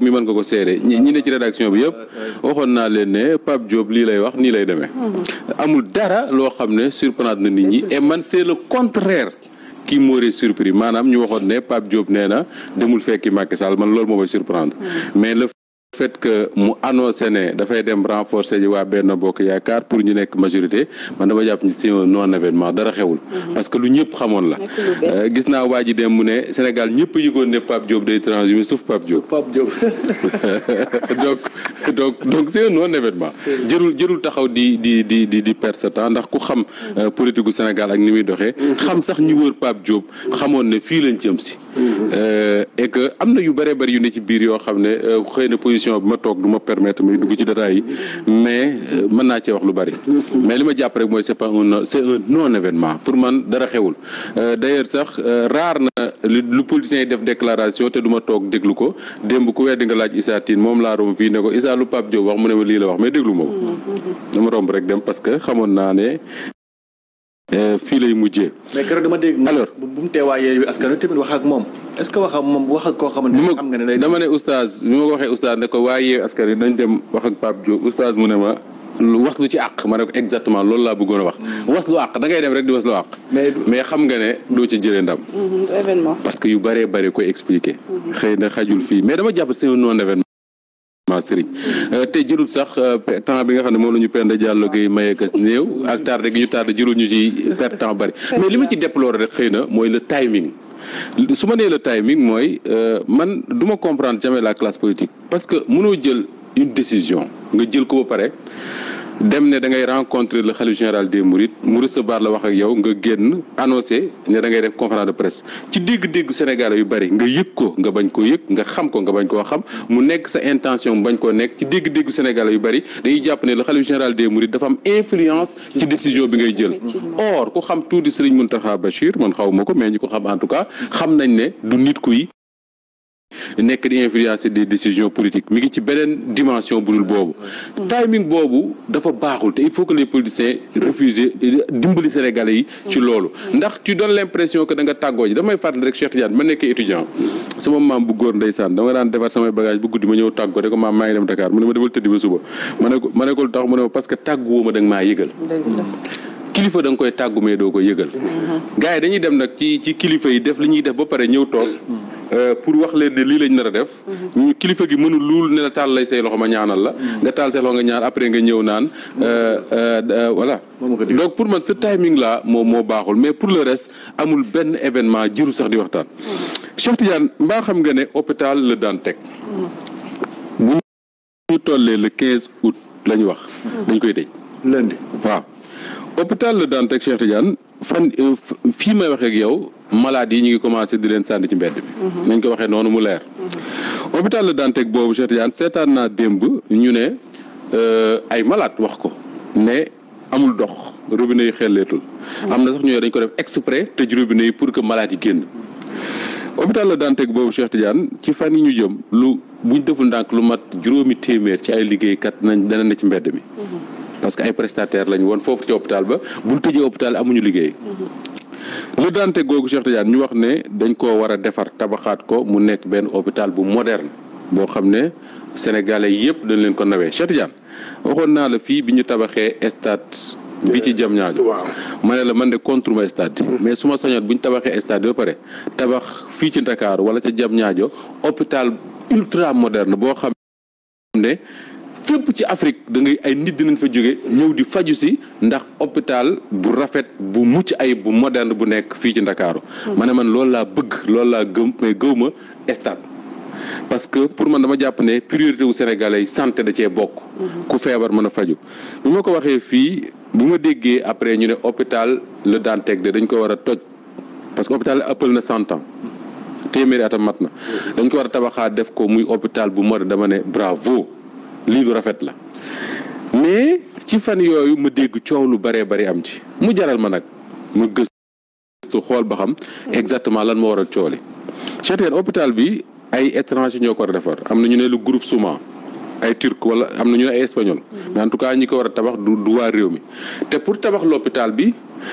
mi mën nga ko seere ñi ne ci rédaction bi yëpp waxoon naa leen ne Pape Diop lii lay wax nii lay demee amul dara loo xam ne surprendre na nit ñi et man c'est le contraire qui m'aurait surpris maanaam ñu waxoon ne Pape Diop nee na demul fekki Macky Sall man loolu moo may surprendre mais le fait que mu annoncé ne dafay dem renforcer ji waa Benno Bokk Yaakaar pour ñu nekk majorité man dama jàpp ni c'est un non événement dara xewul parce que lu ñëpp xamoon la gis naa waa ji dem mu ne Sénégal ñëpp yëgoon ne Pape Diop day transhumé sauf Pape Diop donc c'est un non événement jërul taxaw di perdre sa temps ndax ku xam politique gu Sénégal ak ni muy doxee xam sax ñi wër Pape Diop xamoon ne fii lañ jëm si et que am na yu bëree bëri yu ne ci biir yoo xam ne xëy na position bi ma toog du ma permettre muy dugg ci détails yi mais mën naa cee wax lu bëri mais li ma jàpp rek mooy c'est un non événement pour man dara xewul d'ailleurs sax rare na lu politicien yi def déclaration te du ma toog déglu ko démb ku weddi nga laaj Issa Tine moom laa romb fii ne ko Issa lu Pape Diop wax mu ne ma lii la wax mais déglu ma ko dama romb rek dem parce que xamoon naa ne fii lay mujjee. mais keroog dama dégg. alors bu mu teewaayee yu askan wi tamit wax ak moom est-ce que wax ak moom wax ak koo xamante ne xam nga ne dama ne oustaz bi ma ko waxee oustaz ne ko waaye askan wi nañ dem wax ak Pape Diop oustaz mu ne ma was lu ci àq ma ne ko exactement loolu laa bëggoon a wax. was lu àq da ngay dem rek di was lu àq. mais xam nga ne doo ci jëlee ndam. événement. parce que yu bëree bëri koy expliquer. xëy na xajul fii mais dama jàpp c'est un non événement. Sëriñ te jërul sax temps bi nga xam ne moom la ñu Penda Diallo Gueye maye kas néew ak tardé gi ñu tardé jërul ñu ci perte temps bari mais li ma ci déplorer rek xëy na mooy le timing su ma nee le timing mooy man du ma comprendre jamais la classe politique parce que mënoo jël une décision nga jël ko ba pare dem ne da ngay rencontrer le khalife général des Mourides mu recevoir la wax ak yow nga génn annoncé ne da ngay def conférence de presse ci dégg-dégg Sénégal yu bari nga yëg ko nga bañ koo yëg nga xam ko nga bañ koo xam mu nekk sa intention bañ koo nekk ci dégg-déggu Sénégal yu bari dañuy jàpp ne le khalife général des Mourides dafa am influence ci décision bi ngay jël. or ku xam tuuti Serigne Mountakha Bachir man xaw ma ko mais ñu ko xam en tout cas xam nañ ne du nit kuy nekk di influencer des décisions politiques mi ngi ci beneen dimension budul boobu timing boobu dafa baaxul te il faut que les politiciens refusent dimbali Sénégalais yi ci loolu ndax tu donnes l'impression que da nga tàggoo ji damay fàttali rek Cheikh Tidiane ma nekkee étudiant sama maam bu góor ndeysaan dama daan defar samay bagage bu guddi ma ñëw tàggoo rek maam maa ngi dem Dakar mu ne ma demal tëddi ba suba ma ne ko lu tax mu ne ma parce que tàgguwoo ma da nga maa yëgal kilifa da nga koy tàggu mais doo ko yëgal gars yi dañuy dem nag ci kilifa yi def li ñuy def ba pare ñëw toog pour wax leen ne lii lañ nar a def ñu kilifa gi mënul luul ne la taal lay say loxo ma ñaanal la nga taal say loxo nga ñaan après nga ñëw naan voilà donc pour man ce timing là moo baaxul mais pour le reste amul benn événement jiru sax di waxtaan Cheikh Tidiane mbaa xam nga ne hôpital Le Dantec bu ñu tollee le 15 août la ñu wax dañ koy tëj lundi waaw hôpital Le Dantec Cheikh Tidiane fii may waxee ak yow malade yi ñu ngi commencé di leen sànni ci mbedd bi nañ ko waxee noonu mu leer hôpital Le Dantec boobu Cheikh Tidiane seetaan naa démb ñu ne ay malade wax ko ne amul dox robinet yi xelleetul am na sax ñu dañ ko def exprès tëj robinet yi pour que malade yi génn hôpital Le Dantec boobu Cheikh Tidiane ci fan yi ñu jëm lu buñ deful ndànk lu mat 5 téeméer ci ay liggéeykat dana ne ci mbedd mi parce que ay prestataires lañu woon foofu ci hôpital ba bu ñu tëjee hôpital amuñu liggéey. Le Dantec googu Cheikh Tidiane ñu wax ne dañ koo war a defar tabaxaat ko mu nekk benn hôpital bu moderne boo xam ne sénégalais yëpp dañ leen ko nawee Cheikh Tidiane waxoon naa la fii bi ñu tabaxee stade bi ci Diamniadio ma ne la man de contre ma stade mais su ma sañoon bu ñu tabaxee stade ba pare tabax fii ci Dakar wala ca Diamniadio hôpital ultra moderne boo xam ne fépp ci Afrique da ngay ay nit dinañ fa jóge ñëw di faju si ndax hôpital bu rafet bu mucc ayib bu moderne bu nekk fii ci Ndakaaru ma ne man loolu laa bëgg loolu laa gëm mais gëw ma stade parce que pour man dama jàpp ne priorité wu Sénégalais yi santé da cee bokk ku feebar mën a faju bi ma ko waxee fii bu ma déggee après ñu ne hôpital Le Dantec de dañ ko war a toj parce que hôpital ëppal na 100 ans téeméeri atam mat na dañ ko war a tabaxaat def ko muy hôpital bu moderne dama ne bravo lii lu rafet la mais ci fan yooyu ma dégg coow lu bëree bëri am ci mu jaral ma nag mu gëstu xool ba xam exactement lan moo waral coow li Cheikh Tidiane hôpital bi ay étranger ñoo ko war a defar am na ñu ne lu groupe Souma ay turc wala am na ñu ne ay espagnol mais en tout cas ñi ko war a tabax du waa réew mi te pour tabax l'hôpital bi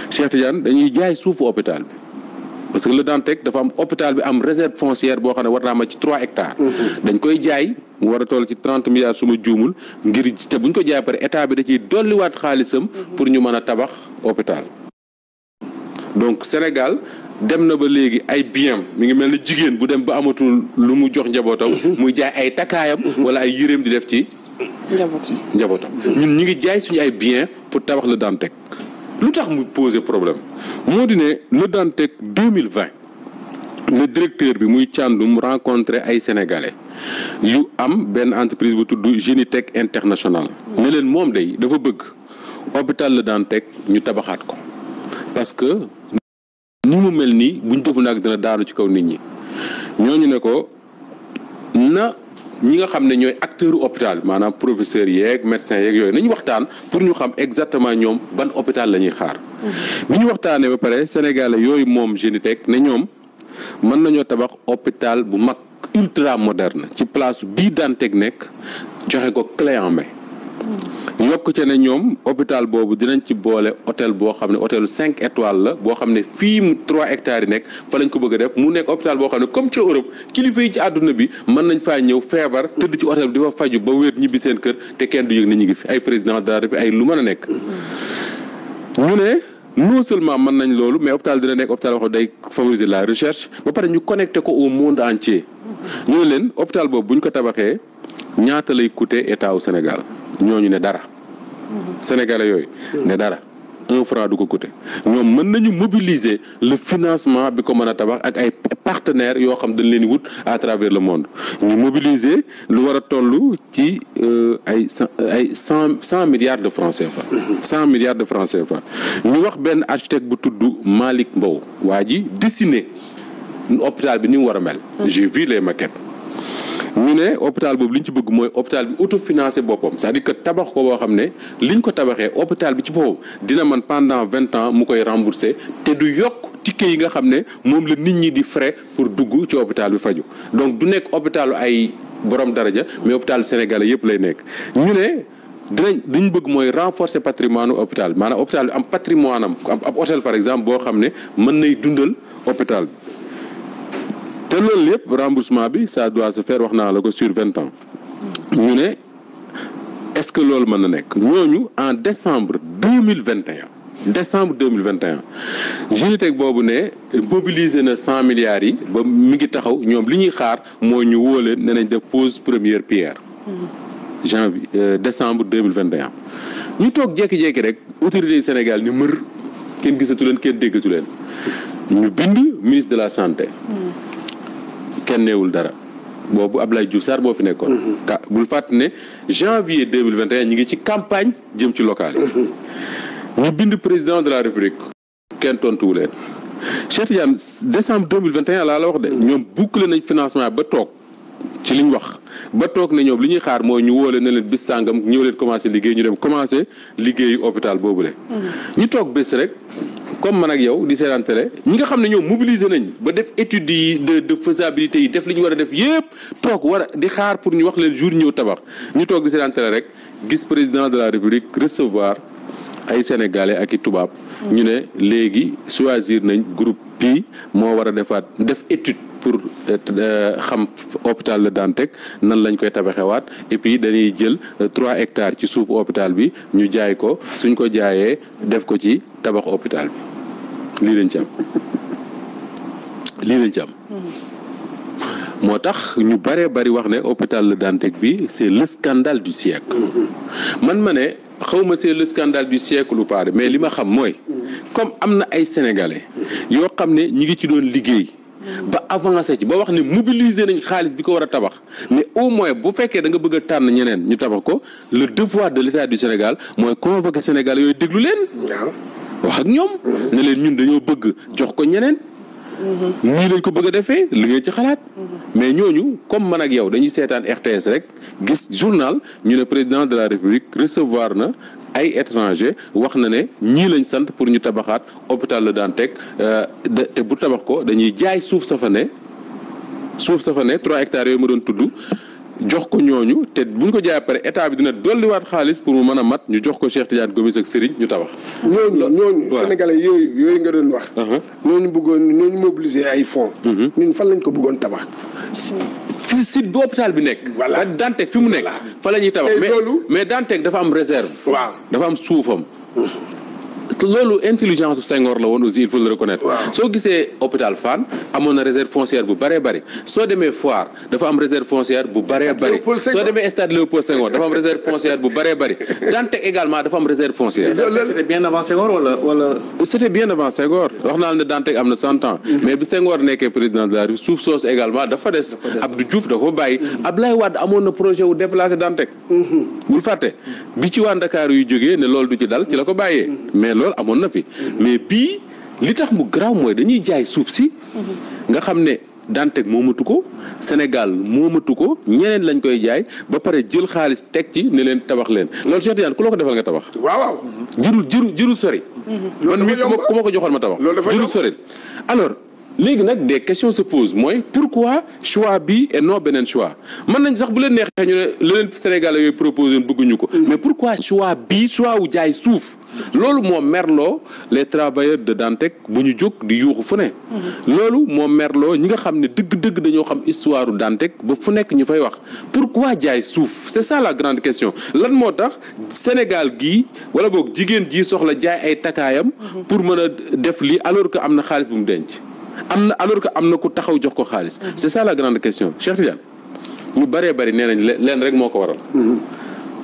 Cheikh Tidiane dañuy jaay suufu hôpital bi parce que Le Dantec dafa am hôpital bi am réserve foncière boo xam ne war naa ma ci 3 hectares. dañ koy jaay mu war a toll ci 30 milliards su ma juumul ngir te buñ ko jaay pare état bi da ciy dolliwaat xaalisam pour ñu mën a tabax hôpital. donc Sénégal dem na ba léegi ay biens mi ngi mel ni jigéen bu dem ba amatul lu mu jox njabootam. muy jaay ay takkaayam wala ay yéreem di def ci. njabootam ñun ñu ngi jaay suñu ay biens pour tabax Le Dantec. lu tax mu poser problème moo di ne Le Dantec 2020 le directeur bi muy Thiandoum rencontré ay sénégalais yu am benn entreprise bu tudd Genitech International. ne leen moom day dafa bëgg hôpital Le Dantec ñu tabaxaat ko parce que ni mu mel nii buñ defu nag dina daanu ci kaw nit ñi ñooñu ne ko na ñi nga xam ne ñooy acteur hôpital maanaam professeurs yeeg médecins yeeg yooyu nañu waxtaan pour ñu xam exactement ñoom ban hôpital la ñuy xaar. bi ñu waxtaanee ba pare sénégalais yooyu moom Genitech ne ñoom mën nañoo tabax hôpital bu mag ultra moderne ci place bii Dantec nekk joxe ko clé en main. yokk ca ne ñoom hôpital boobu dinañ ci boole hôtel boo xam ne hôtel 5 étoiles la boo xam ne fii mu 3 hectares yi nekk fa lañ ko bëgg a def mu nekk hôpital boo xam ne comme ci Europe kilifa yi ci àdduna bi mën nañ faa ñëw feebar tëdd ci hôtel bi di fa faju ba wér ñibbi seen kër te kenn du yëg ne ñu ngi fi ay président de la République ay lu mën a nekk. ñu ne non seulement mën nañ loolu mais hôpital dina nekk hôpital boo xam day favoriser la recherche ba pare ñu connecté ko au monde entier. ñu ne leen hôpital boobu bu ñu ko tabaxee ñaata lay coûter état au Sénégal. ñooñu ne dara sénégalais yooyu ne dara 1 franc du ko coûter ñoom mën nañu mobiliser le financement bi ko mën a tabax ak ay partenaires yoo xam dañ leen di wut à travers le monde ñu mobiliser lu war a toll ci ay 100 milliards de francs CFA. 100 milliards de francs CFA ñu wax benn architecte bu tudd Malick Mbow waa ji dessiné hôpital bi ni mu war a mel. j'ai vu les maquettes. ñu ne hôpital boobu li ñu ci bëgg mooy hôpital bi autofinancé boppam c'est-à-dire que tabax ko boo xam ne liñ ko tabaxee hôpital bi ci boppam dina man pendant 20 ans mu koy rembourser te du yokk ticket yi nga xam ne moom la nit ñi di frais pour dugg ci hôpital bi faju donc du nekk hôpitalu ay borom daraja mais hôpital sénégalais yëpp lay nekk. ñu ne dañ bëgg mooy renforcer patrimoine hôpital bi maanaam hôpital bi am patrimoine am ab hôtel par exemple boo xam ne mën nay dundal hôpital bi. te loolu yëpp remboursement bi ça doit se faire wax naa la ko sur 20 ans ñu ne est-ce que loolu mën na nekk ñooñu en décembre 2021 Genitech boobu ne mobiliser na 100 milliards yi ba mi ngi taxaw ñoom li ñuy xaar mooy ñu woo leen ne nañ def pose première pierre décembre 2021 ñu toog jékki-jékki rek autorités yi Sénégal ni mër kenn gisatu leen kenn déggatu leen ñu bind ministre de la santé kenn neewul dara boobu Abdoulaye Diouf Sarr boo fi nekkoon. bul fàtte ne janvier 2021 ñu ngi ci campagne jëm ci local yi. ñu bind président de la République kenn tontuwu leen. Cheikh Tidiane décembre 2021 laa la wax de. ñoom boucler nañ financement ba toog ci liñ wax ba toog ne ñoom li ñuy xaar mooy ñu woo leen ne leen bis sàngam ñëw leen commencé liggéey ñu dem commencé liggéeyu hôpital boobule. ñu toog bés rek. comme man ak yow di seetaan télé ñi nga xam ne ñoom mobiliser nañ ba def études yi de faisabilité yi def li ñu war a def yépp toog war a di xaar pour ñu wax leen jour ñëw tabax ñu toog di seetaan télé rek gis président de la République recevoir ay sénégalais ak i tubaab. ñu ne léegi choisir nañ groupe bii moo war a def étude pour xam hôpital Le Dantec nan lañ koy tabaxewaat et puis dañuy jël 3 hectares ci suufu hôpital bi ñu jaay ko suñ ko jaayee def ko ci tabax hôpital bi lii lañ ci am. moo tax ñu bëree bëri wax ne hôpital Le Dantec bi c'est le scandale du siècle. man ma ne xawma c'est le scandale du siècle ou pas mais li ma xam mooy comme am na ay sénégalais yoo xam ne ñi ngi ci doon liggéey. ba avancé ci ba wax ne mobiliser nañ xaalis bi ko war a tabax mais au moins bu fekkee da nga bëgg a tànn ñeneen ñu tabax ko le devoir de l'État du Sénégal mooy convoquer Sénégal yooyu déglu leen. wax ak ñoom. ne leen ñun dañoo bëgg jox ko ñeneen. nii lañ ko bëgg a defee li ngeen ci xalaat. mais ñooñu comme man ak yow dañuy seetaan RTS rek gis journal ñu ne président de la République recevoir na ay étranger wax na ne ñii lañ sant pour ñu tabaxaat hôpital Le Dantec te bu tabax ko dañuy jaay suuf sa fa ne 3 hectares yooyu ma doon tudd jox ko ñooñu te buñ ko jaayee pare état bi dina dolliwaat xaalis pour mu mën a mat ñu jox ko Cheikh Tidiane Gomis ak Serigne ñu tabax. ñooñu sénégalais yooyu nga doon wax. ñooñu mobiliser ay fonds. ñun fan lañ ko bëggoon tabax. fi site bu hôpital bi nekk. voilà Dantec fi mu nekk. fa la ñuy tabax mais Dantec dafa am réserve. waaw dafa am suufam. loolu intelligence Senghor la woon aussi il faut le reconnaître. soo gisee hôpital Fann amoon na réserve foncière bu bëree bëri soo demee Foire dafa am réserve foncière bu bëree bëri soo demee stade Léopold Senghor dafa am réserve foncière bu bëree bëri Dantec également dafa am réserve foncière. c'était bien avant Senghor wala. c'était bien avant Senghor wax naa la ne Dantec am na 100 ans. mais bi Senghor nekkee président de la République suuf soosu également dafa des. Abdou Diouf da ko bàyyi. Abdoulaye Wade amoon na projet wu déplacer Dantec. bul fàtte bi ci waa Dakar yu jógee ne loolu du ci dal ci la ko bàyyee. mais loolu amoon na fi mais bii li tax mu garaaw mooy dañuy jaay suuf si nga xam ne Dantec moomatu ko Sénégal moomatu ko ñeneen lañ koy jaay ba pare jël xaalis teg ci ne leen tabax leen loolu Cheikh Tidiane ku la ko defal nga tabax. waaw jërul sori. man mii ku ma ko joxoon ma tabax. jërul sori alors. léegi nag des questions se posent mooy pourquoi choix bi et non beneen choix mën nañ sax bu leen neexee ñu ne leen Sénégalais yooyu proposé bëgguñu ko. mais pourquoi choix bi choix wu jaay suuf. loolu moo merloo les travailleurs de Dantec bu ñu jóg di yuuxu fu ne. loolu moo merloo ñi nga xam ne dëgg-dëgg dañoo xam histoire u Dantec ba fu nekk ñu fay wax pourquoi jaay suuf c'est ça la grande question lan moo tax Sénégal gii wala boog jigéen ji soxla jaay ay takaayam. pour mën a def lii alors que am na xaalis bu mu denc. alors que am na ku taxaw jox ko xaalis. c'est ça la grande question Cheikh Tidiane ñu bëree bëri nee nañ leen rek moo ko waral.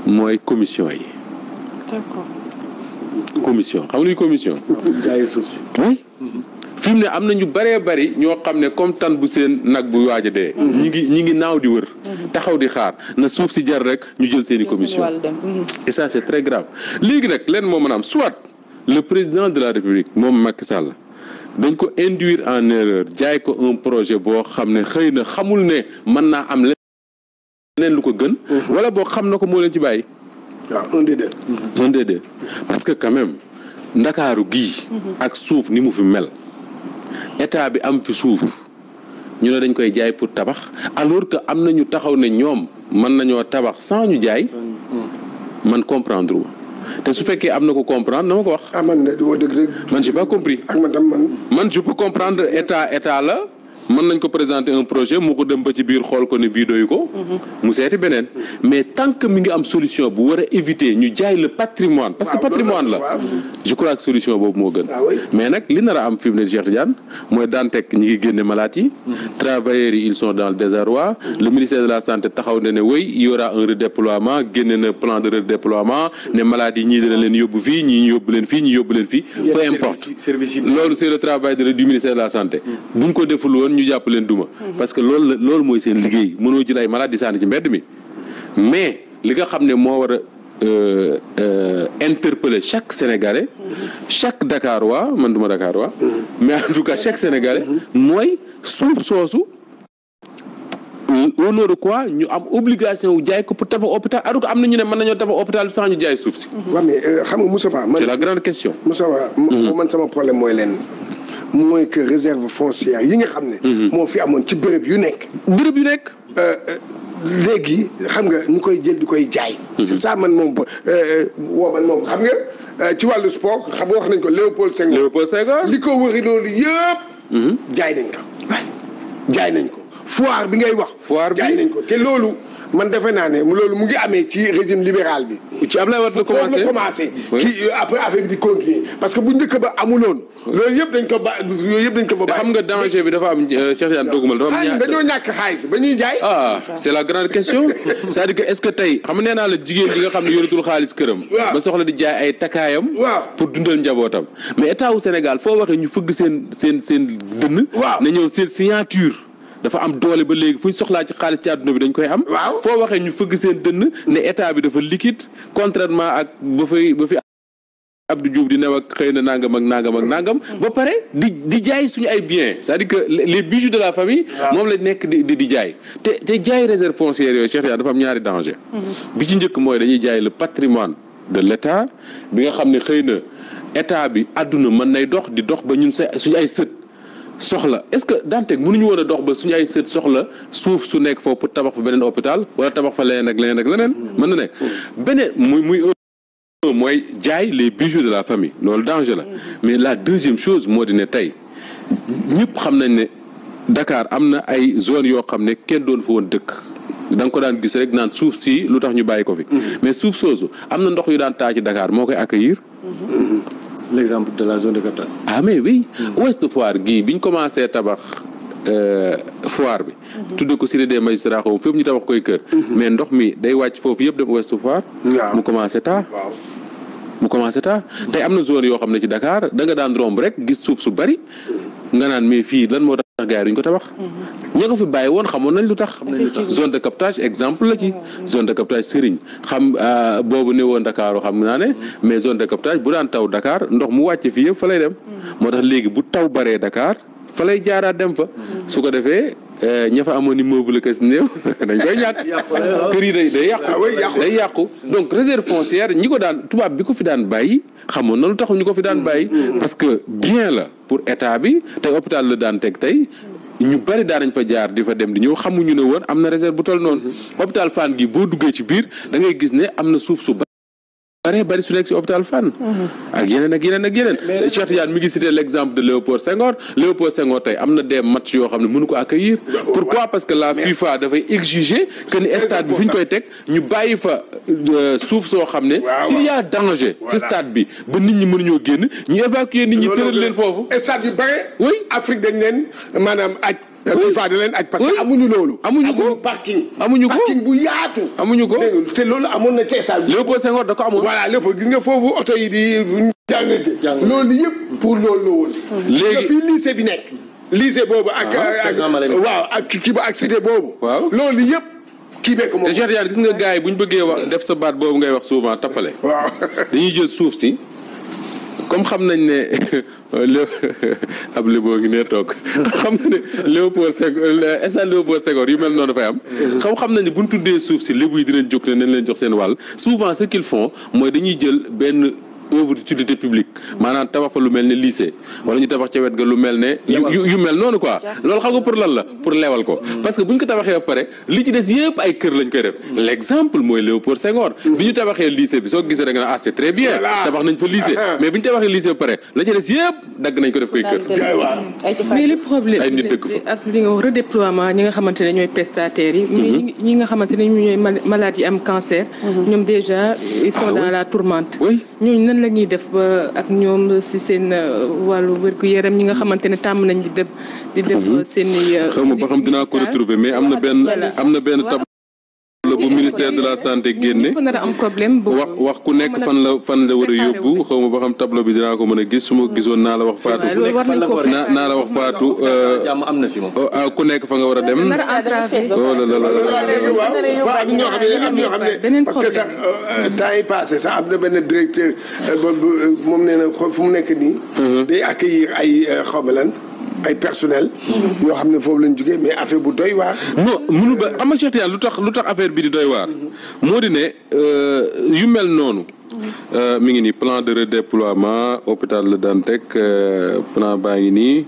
mooy commission yi. d'accord. commission xam nga luy commission. jaayee suuf si. oui. fi mu ne am na ñu bëree bëri ñoo xam ne comme tan bu seen nag bu waaj a dee. ñi ngi naaw di wër. taxaw di xaar na suuf si jar rek ñu jël seeni commission. et ça c'est très grave léegi nag leen moo mën a am soit le président de la République moom Macky Sall. dañ ko induire en erreur jaay ko un projet boo xam ne xëy na xamul ne mën naa am leneen lu ko gën. wala boo xam na ko moo leen ci bàyyi. waaw un des deux. parce que quand même ndakaaru gii. ak suuf ni mu fi mel. état bi am fi suuf ñu ne dañ koy jaay pour tabax alors que am na ñu taxaw ne ñoom mën nañoo tabax sans ñu jaay. man comprendre wu. te su fekkee am na ko comprendre na ma ko wax. man de dëgg rek. man j'ai pas compris. ak man je peux comprendre état la mën nañ ko présenter un projet mu ko dem ba ci biir xool ko ne bii doyu ko. mu seeti beneen. mais tant que mi ngi am solution bu war a éviter ñu jaay le patrimoine parce que patrimoine la. je crois que solution boobu moo gën. mais nag li nar a am fi mu ne Cheikh Tidiane mooy Dantec ñi ngi génne malade yi. travailleurs yi ils sont dans le désarroi. le ministère de la santé taxaw na ne oui il y aura un redéploiement génne na plan de redéploiement ne malade yi ñii dina leen yóbbu fii ñii yóbbu leen fii ñii yóbbu leen fii. peu importe loolu c'est le travail du ministère de la santé. buñ ko deful woon ñu jàpp leen duma. parce que loolu mooy seen liggéey mënoo jël ay malade di sànni ci mbedd mi. mais li nga xam ne moo war a interpeller chaque Sénégalais. chaque Dakarois man duma Dakarois. mais en tout cas chaque Sénégalais. mooy suuf soosu. au nom de quoi ñu am obligation wu jaay ko pour tabax hôpital alors que am na ñu ne mën nañoo tabax hôpital bi sans ñu jaay suuf si. waaw mais xam nga Moustapha man c'est la grande question. Moustapha man sama problème mooy leen. mooy que réserve foncière yi nga xam ne. moo fi amoon ci béréb yu nekk. léegi xam nga ñu koy jël di koy jaay. c'est ça man moom xam nga ci wàllu sport xam nga wax nañ ko Léopold Senghor. li ko wëri loolu yëpp. jaay nañ ko. jaay nañ ko foire bi ngay wax. foire bi jaay nañ ko te loolu. man defe naa ne loolu mu ngi amee ci régime libéral bi. ci Abdoulaye Wade la commencé kii après affaire bi di continuer parce que bu njëkk ba amuloon. loolu yëpp dañ ko ba yooyu yëpp dañ ko fa bàyyi. xam nga danger bi dafa am Cheikh Tidiane dogumal dafa am dañoo ñàkk xaalis ba ñuy jaay. c'est la grande question c'est-à-dire que est-ce que tey xam nga nee naa la jigéen bi nga xam ne yoratul xaalis këram. ba soxla di jaay ay takaayam. pour dundal njabootam. mais état wu Sénégal foo waxee ñu fëgg seen dënn. ne ñëw seen signature. dafa am doole ba léegi fu ñu soxlaa ci xaalis ci àdduna bi dañ koy am. foo waxee ñu fëgg seen dënn ne état bi dafa liquide contrairement ak ba fi Abdou Diouf di new ak xëy na nangam ak nangam. ba pare di jaay suñu ay biens c'est-à-dire que les bijoux de la famille. moom lañ nekk di jaay. te jaay réserve foncière yooyu Cheikh dafa am ñaari danger. bi ci njëkk mooy dañuy jaay le patrimoine de l'état bi nga xam ne xëy na état bi àdduna mën nay dox di dox ba ñun suñu ay sët. soxla est-ce que Dantec mënuñu woon a dox ba suñu ay sët soxla suuf su nekk foofu pour tabax fa beneen hôpital wala tabax fa leneen ak leneen ak leneen mën na nekk beneen muy mooy jaay les bijoux de la famille loolu danger la mais la deuxième chose moo di ne tey ñëpp xam nañ ne Dakar am na ay zones yoo xam ne kenn doon fa woon dëkk da nga ko daan gis rek naan suuf si lu tax ñu bàyyi ko fi mais suuf soosu am na ndox yu daan taa ci Dakar moo koy accueillir. L'exemple de la zone de captage. Ah mais oui Ouest Foire gii bi ñu commencé tabax foire bi tudde ko cité des magistrats xaw fépp ñu tabax koy kër mais ndox mi day wàcc foofu yëpp dem Ouest Foire mu commencé taa tey am na zone yoo xam ne ci Dakar da nga daan romb rek gis suuf su bari nga naan mais fii lan moo tax gars yi duñ ko tabax ña ko fi bàyyi woon xamoon nañ lu tax zone de captage exemple la ci zone de captage Serigne xam boobu ne woon Dakar xam naa ne mais zone de captage bu daan taw Dakar ndox mu wàcce fii yëpp fa lay dem moo tax léegi bu taw baree Dakar fa lay jaaraat dem fa su ko defee ña fa amoon immeuble kës néew dañ koy ñàkk kër yi day yàqu donc réserve foncière ñi ko daan tubaab bi ko fi daan bàyyi xamoon na lu tax ñu ko fi daan bàyyi parce que bien la pour état bi tey hôpital la daan teg tey ñu bari daan nañ fa jaar di fa dem di ñëw xamuñu ne woon am na réserve bu toll noonu hôpital Fann gi boo duggee ci biir da ngay gis ne am na suuf su bari su nekk si hôpital Fann ak yeneen Cheikh Tidiane mi ngi cité l'exemple de Léopold Senghor tey am na des matchs yoo xam ne mënu ko accueillir pourquoi parce que la FIFA dafay exiger que ni stade bi fi ñu koy teg ñu bàyyi fa suuf soo xam ne s'il y a danger ci stade bi ba nit ñi mënuñoo génn ñu évacuer nit ñi tëral leen foofu stade yu bare oui Afrique dañ leen maanaam aj FIFA da leen aj parce que amuñu loolu amuñu parking bu yaatu amuñu ko te loolu amoon na ci stade bi Léopold Senghor da ko amoon voilà lépp gis nga foofu oto yi di jàng loolu yëpp pour loolu la woon léegi fii lycée bi nekk lycée boobu ak kii ba ak cité boobu loolu yëpp kii bee ko moom Cheikh Tidiane gis nga gars yi bu ñu bëggee wax def sa baat boobu ngay wax souvent tappale waaw dañuy jël suuf si comme xam nañ ne ab lébo ngi nee toog xam nga ne Léopold Senghor yu mel noonu dafay am xam nañ ne bu ñu tuddee suuf si lébu yi dinañ jóg ne nañ leen jox seen wàll souvent ce qu'ils font mooy dañuy jël benn œuvre d'utilité publique maanaam tabax fa lu mel ne lycée wala ñu tabax ca wet ga lu mel ne yu mel noonu quoi loolu xam nga pour lan la pour leewal ko parce que bu ñu ko tabaxee ba pare li ci des yëpp ay kër lañ koy def l'exemple mooy Léopold Senghor bi ñu tabaxee lycée bi soo gisee da nga ne c'est très bien tabax nañ fa lycée mais bi ñu tabaxee lycée ba pare la ci des yëpp dagg nañ ko def koy kër mais le problème ay nit dëkk fa ak li nga wax redéploiement ñi nga xamante ne ñooy prestataires yi mais ñi nga xamante ne ñooy malades yi am cancer ñoom déjà ils sont dans la tourmente ñooñu nan la ñuy def ba ak ñoom si seen wàllu wér-gu-yaram ñi nga xamante ne tàmm nañ di def seen i xaw ma ba xam dinaa ko retrouver mais am na benn tableau bu ministère de la santé génne wax ku nekk fan la war a yóbbu xaw ma ba xam tableau bi dinaa ko mën a gis su ma gisoon naa la wax Fatou jàmm am na si moom ku nekk fa nga war a dem beneen parce que sax temps yi passé sax am na benn directeur moom nee na fu mu nekk nii day accueillir ay xawma ay personnel yoo xam ne foofu lañ jógee mais affaire bu doy waar non mënul ba xam nga Cheikh Tidiane lu tax affaire bi di doy waar moo di ne yu mel noonu mi ngi nii plan de redéploiement hôpital Le Dantec plan baa ngi nii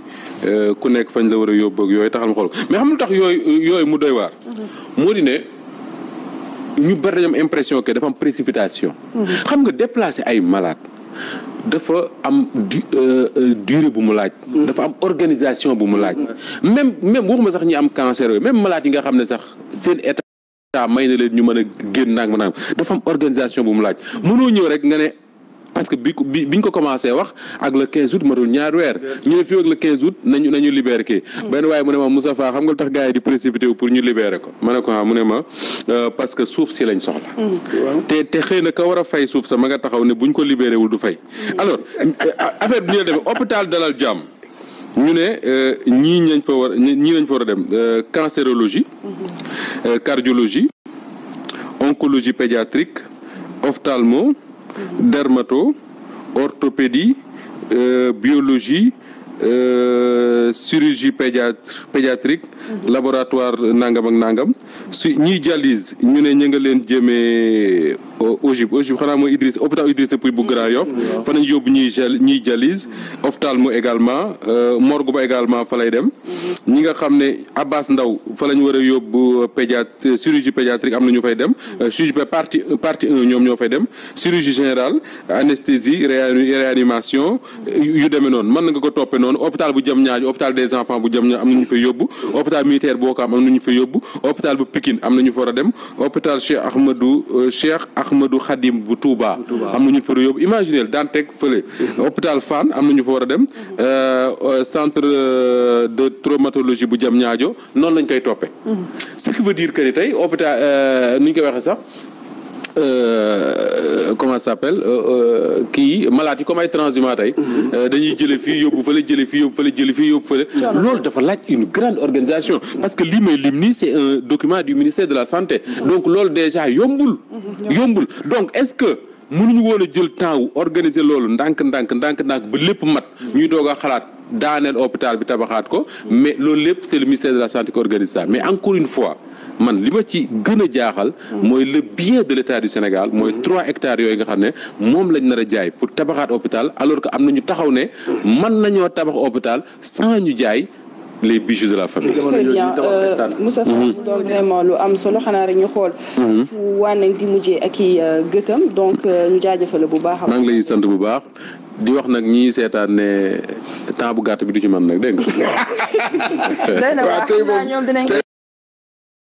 ku nekk fañ la war a yóbbu ak yooyu taxal ma xool mais xam lu tax yooyu mu doy waar moo di ne ñu bari dañu am impression que dafa am précipitation xam nga déplacer ay malade dafa am durée bu mu laaj dafa am organisation bu mu laaj même waxuma sax ñi am cancer yooyu même malade yi nga xam ne sax seen état may na leen ñu mën a génn naag dafa am organisation bu mu laaj mënoo ñëw rek nga ne parce que biñ ko commencé wax ak le 15 août matul ñaari weer ñu ne fii ak le 15 août nañu libéré kii benn waaye mu ne ma Moustapha xam nga lu tax gars yi di précipité wu pour ñu libéré ko ma ne ko mu ne ma parce que suuf si lañ soxla te xëy na ka war a fay suuf sa ma nga taxaw ne buñ ko libéré wul du fay alors affaire bi ñu la demee hôpital Dalal Jàmm ñu ne ñii lañ fa war a dem cancérologie cardiologie oncologie pédiatrique ophtalmo dermato orthopédie biologie chirurgie pédiatrique laboratoire nangam ak nangam su ñiy dialyse ñu ne ñu nga leen jëmee OGIP xanaa mooy hôpital Idrissa Pouye bu Grand Yoff fa nañ yóbbu ñuy dialyse ophtalmo également morgue ba également fa lay dem ñi nga xam ne Abbas Ndao fa lañ war a yóbbu chirurgie pédiatrique am na ñu fay dem chirurgie partie 1 ñoom ñoo fay dem chirurgie générale anesthésie réanimation yu demee noonu mën na nga ko toppee noonu hôpital bu Diamniadio hôpital des enfants bu Diamniadio am na ñu fay yóbbu hôpital militaire bu Ouakam am na ñu fay yóbbu hôpital bu Pikine am na ñu fa war a dem hôpital Cheikh Ahmadou Khadim bu Touba am na ñu fa war a yóbbu imaginez Dantec fële hôpital Fann am na ñu fa war a dem centre de traumatologie bu Diamniadio noonu lañ koy toppee ce qui veut dire que ni tey hôpital nu ñu koy waxee sax comment ça s'appelle kii malade yi comme ay transhumants tey dañuy jële fii yóbbu fële jële fii yóbbu fële jële fii yóbbu fële loolu dafa laaj une grande organisation parce que lii may lim nii c'est un document du ministère de la santé donc loolu déjà yombul donc est-ce que mënuñu woon a jël temps wu organiser loolu ndànk ba lépp mat ñuy doog a xalaat daaneel hôpital bi tabaxaat ko mais loolu lépp c'est le ministère de la santé qui organise ça mais encore une fois man li ma ci gën a jaaxal mooy le bien de l'État du Sénégal mooy 3 hectares yooyu nga xam ne moom lañ nar a jaay pour tabaxaat hôpital alors que am na ñu taxaw ne mën nañoo tabax hôpital sans ñu jaay les bijoux de la famille. très bien Moussa Fall doon vraiment lu am solo xanaa rek ñu xool fu wànnañ di mujjee ak i gëtam donc ñu jaajëfal bu baax. maa ngi lay sant bu baax di wax nag ñii seetaan ne temps bu gàtt bi du ci mën nag dégg nga. waaw tey moom